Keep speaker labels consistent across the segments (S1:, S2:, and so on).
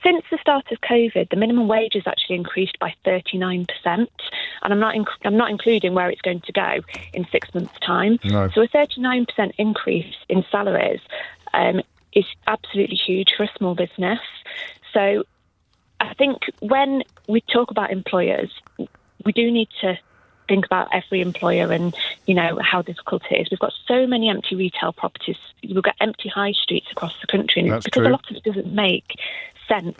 S1: Since the start of COVID, the minimum wage has actually increased by 39%, and I'm not including where it's going to go in 6 months' time.
S2: No.
S1: So a 39% increase in salaries is absolutely huge for a small business. So I think when we talk about employers, we do need to think about every employer and, you know, how difficult it is. We've got so many empty retail properties. We've got empty high streets across the country, and it's because a lot of it doesn't make sense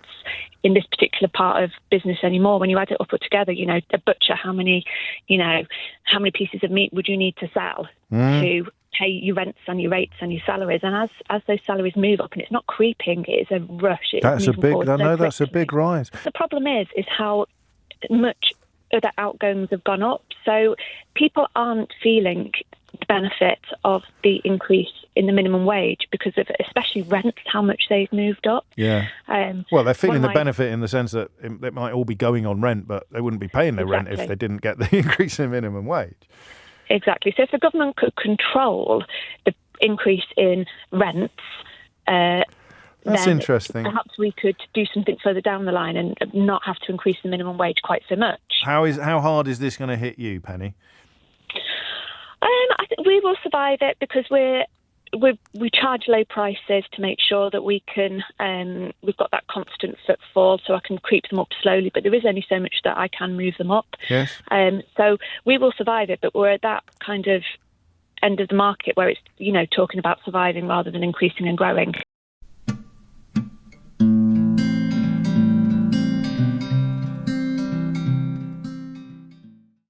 S1: in this particular part of business anymore. When you add it up or together, you know, a butcher, how many pieces of meat would you need to sell to pay your rents and your rates and your salaries? And as those salaries move up, and it's not creeping, it is a rush.
S2: That's a big rise.
S1: The problem is how much other outgoings have gone up. So people aren't feeling the benefit of the increase in the minimum wage because of, especially rents, how much they've moved up.
S2: Yeah. Well, they're feeling the benefit in the sense that it might all be going on rent, but they wouldn't be paying their rent if they didn't get the increase in minimum wage.
S1: Exactly. So if the government could control the increase in rents,
S2: that's
S1: then
S2: interesting.
S1: Perhaps we could do something further down the line and not have to increase the minimum wage quite so much.
S2: How hard is this going to hit you, Penny?
S1: I think we will survive it because we charge low prices to make sure that we can. We've got that constant footfall, so I can creep them up slowly. But there is only so much that I can move them up.
S2: Yes.
S1: So we will survive it, but we're at that kind of end of the market where it's, you know, talking about surviving rather than increasing and growing.